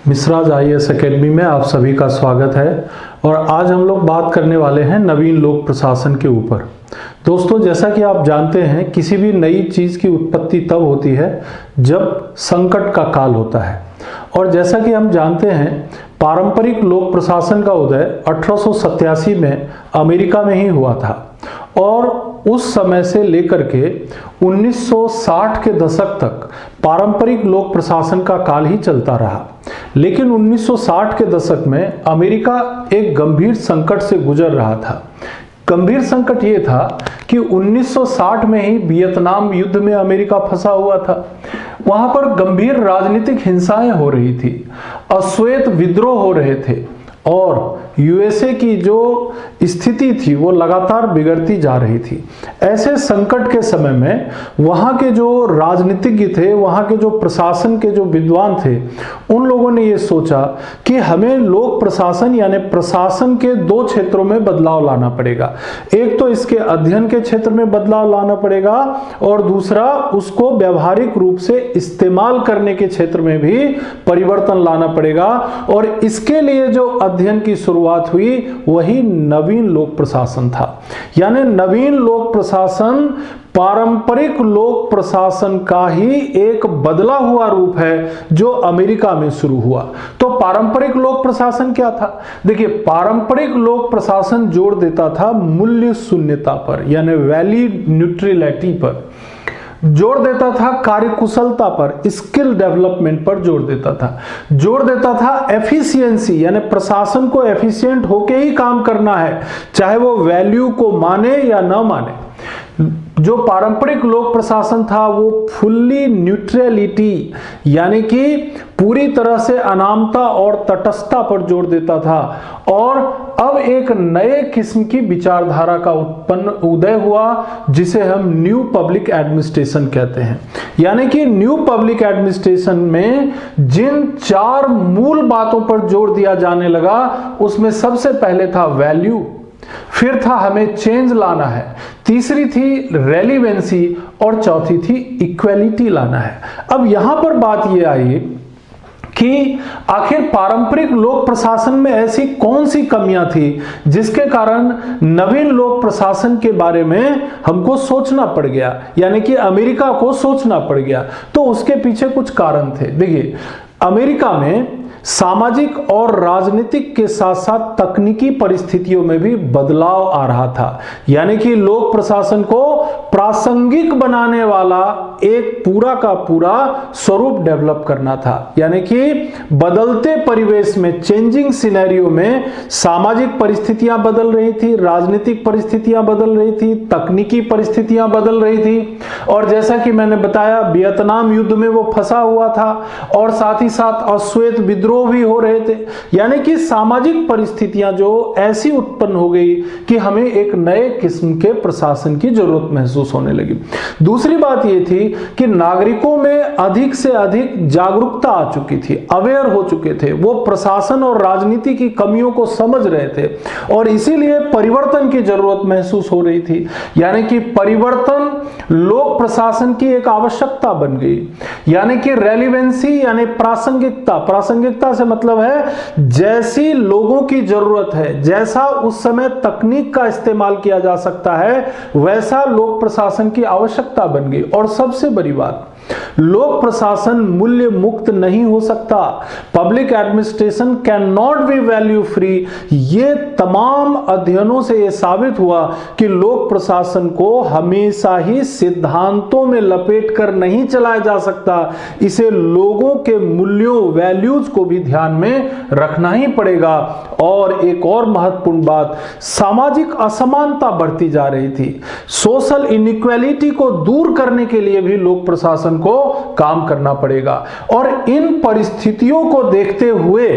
मिश्राज IAS academy में आप सभी का स्वागत है। और आज हम लोग बात करने वाले हैं नवीन लोक प्रशासन के ऊपर। दोस्तों, जैसा कि आप जानते हैं, किसी भी नई चीज़ की उत्पत्ति तब होती है जब संकट का काल होता है। और जैसा कि हम जानते हैं, पारंपरिक लोक प्रशासन का उदय 1887 में अमेरिका में ही हुआ था और उस समय से लेकर के 1960 के दशक तक पारंपरिक लोक प्रशासन का काल ही चलता रहा। लेकिन 1960 के दशक में अमेरिका एक गंभीर संकट से गुजर रहा था। गंभीर संकट ये था कि 1960 में ही वियतनाम युद्ध में अमेरिका फंसा हुआ था। वहां पर गंभीर राजनीतिक हिंसाएं हो रही थी, अश्वेत विद्रोह हो रहे थे और यूएसए की जो स्थिति थी वो लगातार बिगड़ती जा रही थी। ऐसे संकट के समय में वहाँ के जो राजनीतिज्ञ थे, वहाँ के जो प्रशासन के जो विद्वान थे, उन लोगों ने ये सोचा कि हमें लोक प्रशासन यानी प्रशासन के दो क्षेत्रों में बदलाव लाना पड़ेगा। एक तो इसके अध्ययन के क्षेत्र में बदलाव लाना पड़ेगा और दूसरा उसको व्यावहारिक रूप से इस्तेमाल करने के क्षेत्र में भी परिवर्तन लाना पड़ेगा। और इसके लिए जो अध्ययन की शुरुआत हुई वही नवीन लोक प्रशासन था। यानी नवीन लोक प्रशासन पारंपरिक लोक प्रशासन का ही एक बदला हुआ रूप है जो अमेरिका में शुरू हुआ। तो पारंपरिक लोक प्रशासन क्या था? देखिए, पारंपरिक लोक प्रशासन जोर देता था मूल्य शून्यता पर, यानी वैल्यू न्यूट्रलिटी पर जोर देता था, कार्यकुशलता पर, स्किल डेवलपमेंट पर जोर देता था एफिशिएंसी, यानी प्रशासन को एफिशिएंट होके ही काम करना है, चाहे वो वैल्यू को माने या ना माने। जो पारंपरिक लोक प्रशासन था वो फुल्ली न्यूट्रलिटी यानी कि पूरी तरह से अनामता और तटस्थता पर जोर देता था। और अब एक नए किस्म की विचारधारा का उदय हुआ जिसे हम न्यू पब्लिक एडमिनिस्ट्रेशन कहते हैं। यानी कि न्यू पब्लिक एडमिनिस्ट्रेशन में जिन चार मूल बातों पर जोर दिया जाने लगा, उसमें सबसे पहले था वैल्यू, फिर था हमें चेंज लाना है, तीसरी थी रेलिवेंसी और चौथी थी इक्वेलिटी लाना है। अब यहां पर बात यह आई कि आखिर पारंपरिक लोक प्रशासन में ऐसी कौन सी कमियां थी जिसके कारण नवीन लोक प्रशासन के बारे में हमको सोचना पड़ गया, यानी कि अमेरिका को सोचना पड़ गया। तो उसके पीछे कुछ कारण थे। देखिए, अमेरिका में सामाजिक और राजनीतिक के साथ साथ तकनीकी परिस्थितियों में भी बदलाव आ रहा था। यानी कि लोक प्रशासन को प्रासंगिक बनाने वाला एक पूरा का पूरा स्वरूप डेवलप करना था। यानी कि बदलते परिवेश में, चेंजिंग सिनेरियो में सामाजिक परिस्थितियां बदल रही थी, राजनीतिक परिस्थितियां बदल रही थी, तकनीकी परिस्थितियां बदल रही थी। और जैसा कि मैंने बताया, वियतनाम युद्ध में वो फंसा हुआ था और साथ ही साथ अश्वेत विद्रोह भी हो रहे थे। यानी कि सामाजिक परिस्थितियां जो ऐसी उत्पन्न हो गई कि हमें एक नए किस्म के प्रशासन की जरूरत महसूस होने लगी। दूसरी बात यह थी कि नागरिकों में अधिक से अधिक जागरूकता आ चुकी थी, अवेयर हो चुके थे, वो प्रशासन और राजनीति की कमियों को समझ रहे थे और इसीलिए परिवर्तन की जरूरत महसूस हो रही थी। यानी कि परिवर्तन लोक प्रशासन की एक आवश्यकता बन गई। यानी कि रेलिवेंसी यानी प्रासंगिकता, प्रासंगिकता से मतलब है जैसी लोगों की जरूरत है, जैसा उस समय तकनीक का इस्तेमाल किया जा सकता है, वैसा लोक प्रशासन की आवश्यकता बन गई। और सबसे बड़ी बात, लोक प्रशासन मूल्य मुक्त नहीं हो सकता। Public administration can not be value free. ये तमाम अध्ययनों से यह साबित हुआ कि लोक प्रशासन को हमेशा ही सिद्धांतों में लपेट कर नहीं चलाया जा सकता। इसे लोगों के मूल्यों, वैल्यूज को भी ध्यान में रखना ही पड़ेगा। और एक और महत्वपूर्ण बात, सामाजिक असमानता बढ़ती जा रही थी। सोशल इनइक्वालिटी को दूर करने के लिए भी लोक प्रशासन को काम करना पड़ेगा। और इन परिस्थितियों को देखते हुए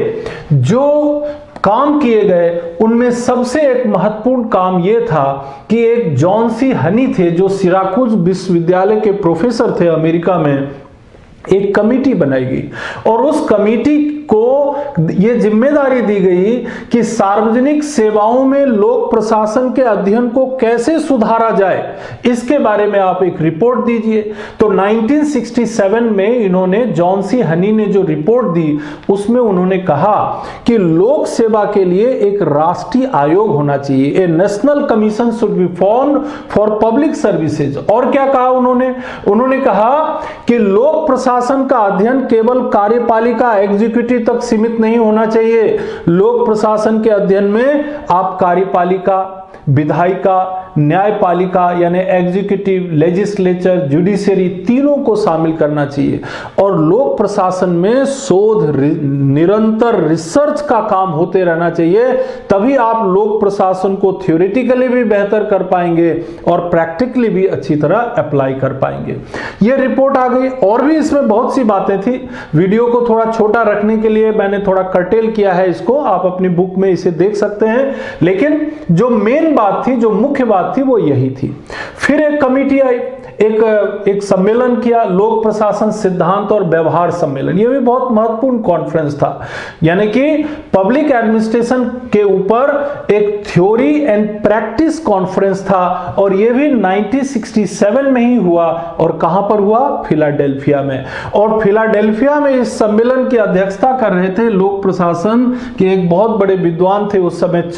जो काम किए गए उनमें सबसे एक महत्वपूर्ण काम यह था कि एक जॉन सी हनी थे जो सिराकुज विश्वविद्यालय के प्रोफेसर थे अमेरिका में। एक कमेटी बनाई गई और उस कमेटी को ये जिम्मेदारी दी गई कि सार्वजनिक सेवाओं में लोक प्रशासन के अध्ययन को कैसे सुधारा जाए, इसके बारे में आप एक रिपोर्ट दीजिए। तो 1967 में इन्होंने, जॉन सी हनी ने जो रिपोर्ट दी उसमें उन्होंने कहा कि लोक सेवा के लिए एक राष्ट्रीय आयोग होना चाहिए, a national commission should be formed for public services. और क्या कहा उन्होंने कहा कि लोक प्रशासन का अध्ययन केवल कार्यपालिका एग्जीक्यूटिव तक सीमित नहीं होना चाहिए। लोक प्रशासन के अध्ययन में आप कार्यपालिका, विधायिका, न्यायपालिका यानी एग्जीक्यूटिव, लेजिस्लेचर, जुडिशरी तीनों को शामिल करना चाहिए। और लोक प्रशासन में शोध, निरंतर रिसर्च का काम होते रहना चाहिए, तभी आप लोक प्रशासन को थ्योरेटिकली भी बेहतर कर पाएंगे और प्रैक्टिकली भी अच्छी तरह अप्लाई कर पाएंगे। यह रिपोर्ट आ गई। और भी इसमें बहुत सी बातें थी, वीडियो को थोड़ा छोटा रखने के लिए मैंने थोड़ा कर्टेल किया है इसको, आप अपनी बुक में इसे देख सकते हैं। लेकिन जो मेन बात थी, जो मुख्य बात थी, वो यही थी। फिर एक कमेटी आई, एक सम्मेलन किया, लोक प्रशासन सिद्धांत और व्यवहार सम्मेलन। यह भी बहुत महत्वपूर्ण कॉन्फ्रेंस था, यानी कि पब्लिक एडमिनिस्ट्रेशन के ऊपर एक थ्योरी एंड प्रैक्टिस कॉन्फ्रेंस था। और यह भी 1967 में ही हुआ। और कहां पर हुआ? फिलाडेल्फिया में। और फिलाडेल्फिया में इस सम्मेलन की अध्यक्षता कर रहे थे लोक प्रशासन के एक बहुत बड़े विद्वान थे उस समय,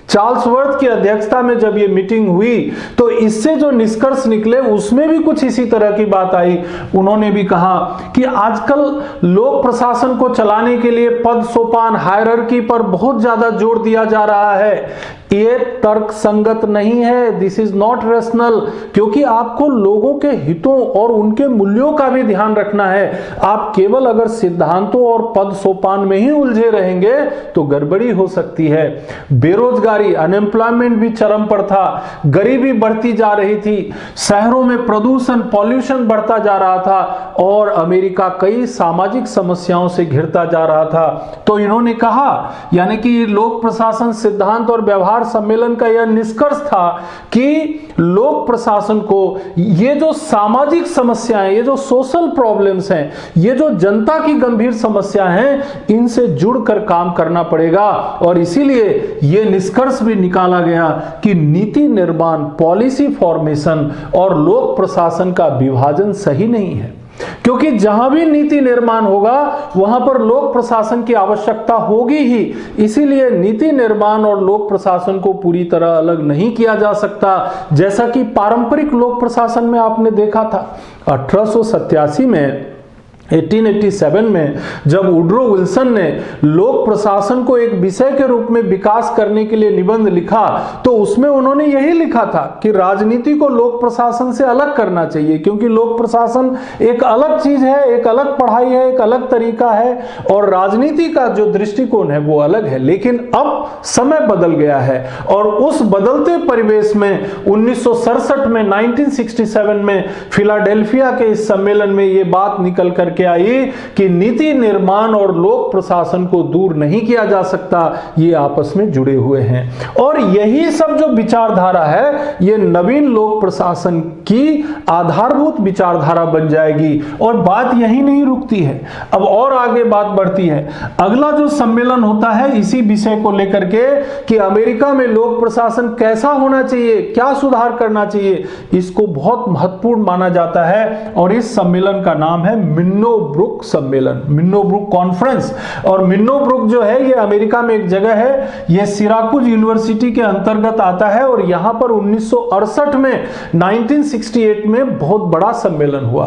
चार्ल्स वर्थ की अध्यक्षता में जब ये मीटिंग हुई तो इससे जो निष्कर्ष निकले उसमें भी कुछ इसी तरह की बात आई। उन्होंने भी कहा कि आजकल लोक प्रशासन को चलाने के लिए पद सोपान, हायरार्की पर बहुत ज्यादा जोर दिया जा रहा है। ये तर्क संगत नहीं है, दिस इज नॉट रेशनल, क्योंकि आपको लोगों के हितों और उनके मूल्यों का भी ध्यान रखना है। आप केवल अगर सिद्धांतों और पद सोपान में ही उलझे रहेंगे तो गड़बड़ी हो सकती है। बेरोजगारी, अनएम्प्लॉयमेंट भी चरम पर था, गरीबी बढ़ती जा रही थी, शहरों में प्रदूषण, पॉल्यूशन बढ़ता जा रहा था और अमेरिका कई सामाजिक समस्याओं से घिरता जा रहा था। तो इन्होंने कहा, यानी कि लोक प्रशासन सिद्धांत और व्यवहार सम्मेलन का यह निष्कर्ष था कि लोक प्रशासन को ये जो सामाजिक समस्याएं, ये जो सोशल प्रॉब्लम्स हैं, ये जो जनता की गंभीर समस्या हैं, इनसे जुड़कर काम करना पड़ेगा। और इसीलिए ये निष्कर्ष भी निकाला गया कि नीति निर्माण, पॉलिसी फॉर्मेशन और लोक प्रशासन का विभाजन सही नहीं है, क्योंकि जहां भी नीति निर्माण होगा वहां पर लोक प्रशासन की आवश्यकता होगी ही। इसीलिए नीति निर्माण और लोक प्रशासन को पूरी तरह अलग नहीं किया जा सकता, जैसा कि पारंपरिक लोक प्रशासन में आपने देखा था। 1887 में 1887 में जब वुड्रो विल्सन ने लोक प्रशासन को एक विषय के रूप में विकास करने के लिए निबंध लिखा तो उसमें उन्होंने यही लिखा था कि राजनीति को लोक प्रशासन से अलग करना चाहिए, क्योंकि लोक प्रशासन एक अलग चीज है, एक अलग पढ़ाई है, एक अलग तरीका है और राजनीति का जो दृष्टिकोण है वो अलग है। लेकिन अब समय बदल गया है और उस बदलते परिवेश में 1967 में 1967 में फिलाडेल्फिया के इस सम्मेलन में ये बात निकल कर के आई कि नीति निर्माण और लोक प्रशासन को दूर नहीं किया जा सकता, ये आपस में जुड़े हुए हैं। और यही सब जो विचारधारा है ये नवीन लोक प्रशासन की आधारभूत विचारधारा बन जाएगी। और बात यही नहीं रुकती है, अब और आगे बात बढ़ती है। अगला जो सम्मेलन होता है इसी विषय को लेकर के कि अमेरिका में लोक प्रशासन कैसा होना चाहिए, क्या सुधार करना चाहिए, इसको बहुत महत्वपूर्ण माना जाता है। और इस सम्मेलन का नाम है मिन्नोब्रुक सम्मेलन, मिन्नोब्रुक कॉन्फ्रेंस। और मिन्नोब्रुक जो है ये अमेरिका में एक जगह है, ये सिराकुज यूनिवर्सिटी के अंतर्गत आता है और यहां पर 1968 में 1968 में बहुत बड़ा सम्मेलन हुआ।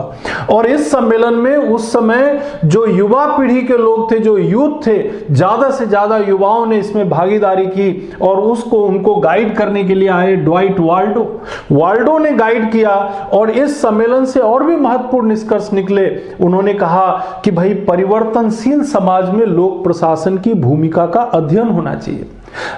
और इस सम्मेलन में उस समय जो युवा पीढ़ी के लोग थे, जो यूथ थे, ज्यादा से ज्यादा युवाओं ने इसमें भागीदारी की और उसको उनको गाइड करने के लिए आए ड्वाइट वाल्डो ने गाइड किया। और इस सम्मेलन से और भी महत्वपूर्ण निष्कर्ष निकले। उन्होंने कहा कि भाई परिवर्तनशील समाज में लोक प्रशासन की भूमिका का अध्ययन होना चाहिए।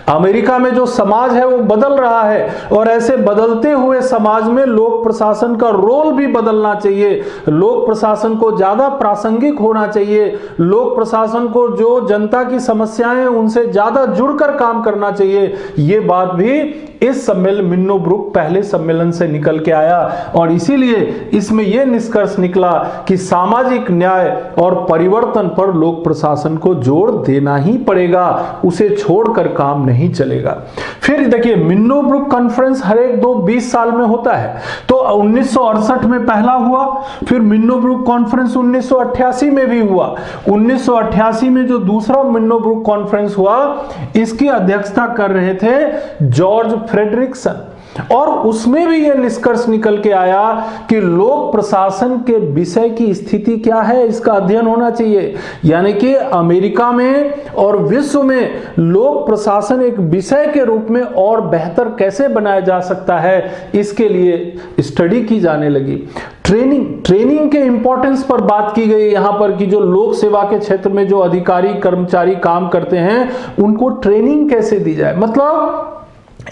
अमेरिका में जो समाज है वो बदल रहा है और ऐसे बदलते हुए समाज में लोक प्रशासन का रोल भी बदलना चाहिए। लोक प्रशासन को ज्यादा प्रासंगिक होना चाहिए, लोक प्रशासन को जो जनता की समस्याएं उनसे ज्यादा जुड़कर काम करना चाहिए। ये बात भी इस सम्मेलन मिन्नोब्रुक पहले सम्मेलन से निकल के आया और इसीलिए इसमें यह निष्कर्ष निकला कि सामाजिक न्याय और परिवर्तन पर लोक प्रशासन को जोर देना ही पड़ेगा, उसे छोड़कर काम नहीं चलेगा। फिर देखिए मिन्नोब्रुक कॉन्फ्रेंस हर एक 20 साल में होता है। तो 1968 में पहला हुआ, फिर मिन्नोब्रुक कॉन्फ्रेंस 1988 में भी हुआ। 1988 में जो दूसरा मिन्नोब्रुक कॉन्फ्रेंस हुआ, इसकी अध्यक्षता कर रहे थे जॉर्ज फ्रेडरिक्सन और उसमें भी यह निष्कर्ष निकल के आया कि लोक प्रशासन के विषय की स्थिति क्या है, इसका अध्ययन होना चाहिए। यानी कि अमेरिका में और विश्व में लोक प्रशासन एक विषय के रूप में और बेहतर कैसे बनाया जा सकता है, इसके लिए स्टडी की जाने लगी। ट्रेनिंग के इंपॉर्टेंस पर बात की गई यहां पर कि जो लोक सेवा के क्षेत्र में जो अधिकारी कर्मचारी काम करते हैं उनको ट्रेनिंग कैसे दी जाए। मतलब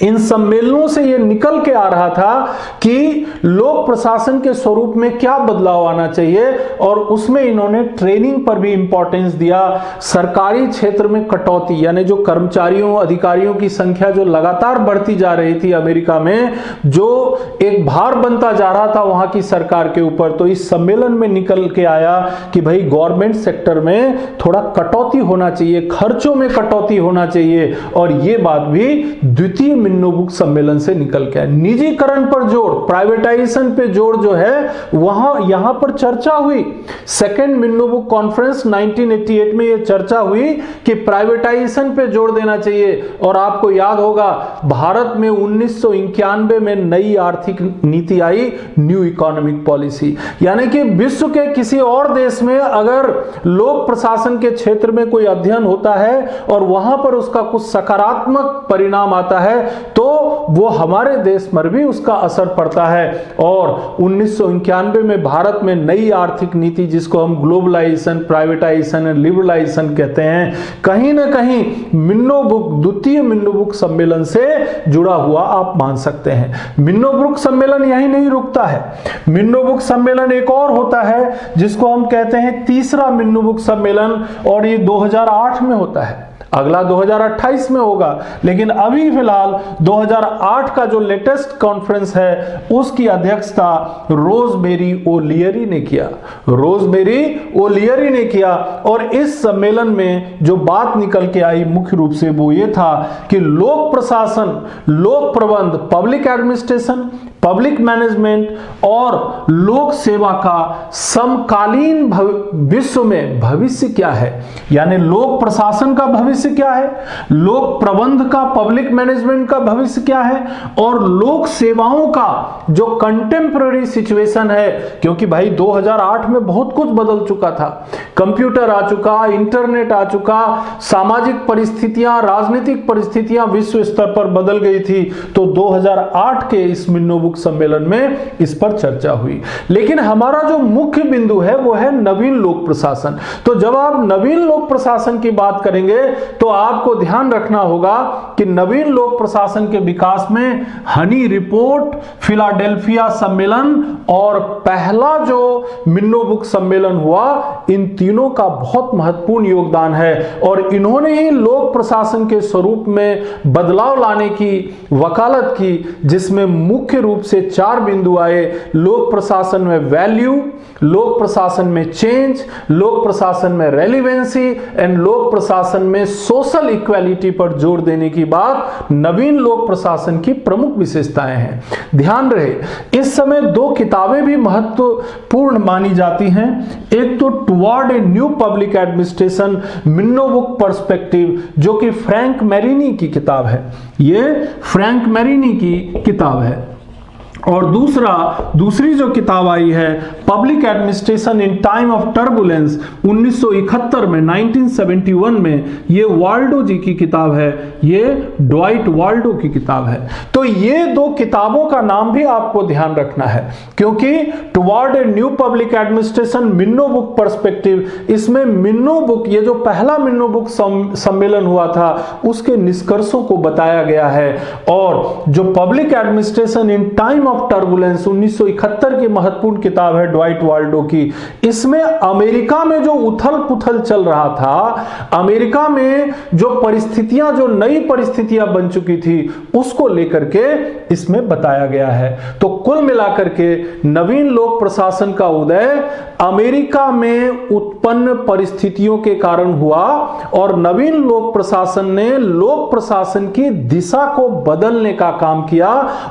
इन सम्मेलनों से यह निकल के आ रहा था कि लोक प्रशासन के स्वरूप में क्या बदलाव आना चाहिए और उसमें इन्होंने ट्रेनिंग पर भी इंपॉर्टेंस दिया। सरकारी क्षेत्र में कटौती, यानी जो कर्मचारियों अधिकारियों की संख्या जो लगातार बढ़ती जा रही थी अमेरिका में, जो एक भार बनता जा रहा था वहां की सरकार के ऊपर, तो इस सम्मेलन में निकल के आया कि भाई गवर्नमेंट सेक्टर में थोड़ा कटौती होना चाहिए, खर्चों में कटौती होना चाहिए। और यह बात भी द्वितीय मिन्नोब्रुक सम्मेलन से निकल के आया। निजीकरण पर जोर, प्राइवेटाइजेशन पे जोर जो है वहां यहां पर चर्चा हुई। सेकेंड मिन्नोब्रुक कॉन्फ्रेंस 1988 में यह चर्चा हुई कि प्राइवेटाइजेशन पे जोर देना चाहिए। और आपको याद होगा भारत में 1991 में नई आर्थिक नीति आई, न्यू इकोनॉमिक पॉलिसी। यानी कि विश्व के किसी और देश में अगर लोक प्रशासन के क्षेत्र में कोई अध्ययन होता है और वहां पर उसका कुछ सकारात्मक परिणाम आता है तो वो हमारे देश पर भी उसका असर पड़ता है। और 1991 में भारत में नई आर्थिक नीति, जिसको हम ग्लोबलाइजेशन, प्राइवेटाइजेशन एंड लिबरलाइजेशन कहते हैं, कहीं ना कहीं मिन्नोब्रुक द्वितीय मिन्नोब्रुक सम्मेलन से जुड़ा हुआ आप मान सकते हैं। मिन्नोब्रुक सम्मेलन यही नहीं रुकता है, मिन्नोब्रुक सम्मेलन एक और होता है जिसको हम कहते हैं तीसरा मिन्नोब्रुक सम्मेलन, और ये 2008 में होता है। अगला 2028 में होगा, लेकिन अभी फिलहाल 2008 का जो लेटेस्ट कॉन्फ्रेंस है उसकी अध्यक्षता रोजमेरी ओलियरी ने किया। रोजमेरी ओलियरी ने किया और इस सम्मेलन में जो बात निकल के आई मुख्य रूप से वो ये था कि लोक प्रशासन, लोक प्रबंध, पब्लिक एडमिनिस्ट्रेशन, पब्लिक मैनेजमेंट और लोक सेवा का समकालीन विश्व में भविष्य क्या है। यानी लोक प्रशासन का भविष्य क्या है, लोक प्रबंध का, पब्लिक मैनेजमेंट का भविष्य क्या है, और लोक सेवाओं का जो कंटेम्पररी सिचुएशन है। क्योंकि भाई 2008 में बहुत कुछ बदल चुका था, कंप्यूटर आ चुका, इंटरनेट आ चुका, सामाजिक परिस्थितियां, राजनीतिक परिस्थितियां विश्व स्तर पर बदल गई थी। तो 2008 के इस मिन्नोब्रुक सम्मेलन में इस पर चर्चा हुई। लेकिन हमारा जो मुख्य बिंदु है वो है नवीन लोक प्रशासन। तो जब आप नवीन लोक प्रशासन की बात करेंगे तो आपको ध्यान रखना होगा कि नवीन लोक प्रशासन के विकास में हनी रिपोर्ट, फिलाडेल्फिया सम्मेलन और पहला जो मिन्नोब्रुक सम्मेलन हुआ, इन तीनों का बहुत महत्वपूर्ण योगदान है। और इन्होंने ही लोक प्रशासन के स्वरूप में बदलाव लाने की वकालत की, जिसमें मुख्य रूप से 4 बिंदु आए। लोक प्रशासन में वैल्यू, लोक प्रशासन में चेंज, लोक प्रशासन में रेलिवेंसी एंड लोक प्रशासन में सोशल इक्वालिटी पर जोर देने की बात नवीन लोक प्रशासन की प्रमुख विशेषताएं हैं। ध्यान रहे इस समय 2 किताबें भी महत्वपूर्ण मानी जाती हैं। एक तो toward a new public administration, मिन्नोब्रुक perspective, जो कि फ्रैंक मैरिनी की किताब है। ये फ्रैंक मैरिनी की किताब है। और दूसरी जो किताब आई है public administration in time of turbulence 1971 में, 1971 में, ये वाल्डो जी की किताब है, ये ड्वाइट वाल्डो की किताब है। तो ये 2 किताबों का नाम भी आपको ध्यान रखना है, क्योंकि toward a new public administration, मिन्नोब्रुक perspective, इसमें मिन्नोब्रुक, ये जो पहला मिन्नोब्रुक सम्मेलन हुआ था उसके निष्कर्षों को बताया गया है। और जो public administration in time of of turbulence 1971 की महत्वपूर्ण किताब है ड्वाइट वाल्डो की। इसमें अमेरिका में जो उथल पुथल चल रहा था, अमेरिका में जो परिस्थितियां, जो नई परिस्थितियां बन चुकी थी, उसको लेकर के इसमें बताया गया है। तो कुल मिलाकर के नवीन लोक प्रशासन का उदय अमेरिका में उत्पन्न परिस्थितियों के कारण हुआ और नवीन लोक प्रशासन ने लोक प्रशासन की दिशा को बदलने का काम किया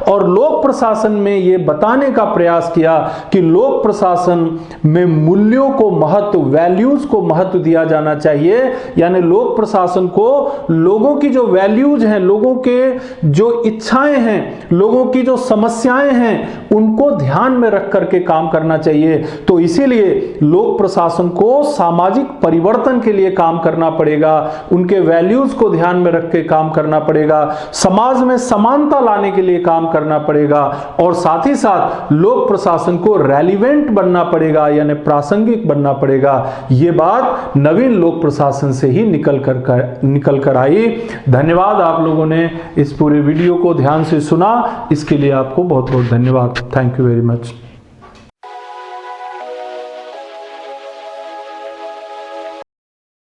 और लोक प्रशासन में यह बताने का प्रयास किया कि लोक प्रशासन में मूल्यों को महत्व, वैल्यूज को महत्व दिया जाना चाहिए। यानी लोक प्रशासन को लोगों की जो वैल्यूज हैं, लोगों के जो इच्छाएं हैं, लोगों की जो समस्याएं हैं, उनको ध्यान में रख करके काम करना चाहिए। तो इसीलिए लोक प्रशासन को सामाजिक परिवर्तन के लिए काम करना पड़ेगा, उनके वैल्यूज को ध्यान में रख के काम करना पड़ेगा, समाज में समानता लाने के लिए काम करना पड़ेगा और साथ ही साथ लोक प्रशासन को रेलिवेंट बनना पड़ेगा, यानी प्रासंगिक बनना पड़ेगा। यह बात नवीन लोक प्रशासन से ही निकल कर आई। धन्यवाद, आप लोगों ने इस पूरे वीडियो को ध्यान से सुना, इसके लिए आपको बहुत बहुत धन्यवाद। Thank you very much.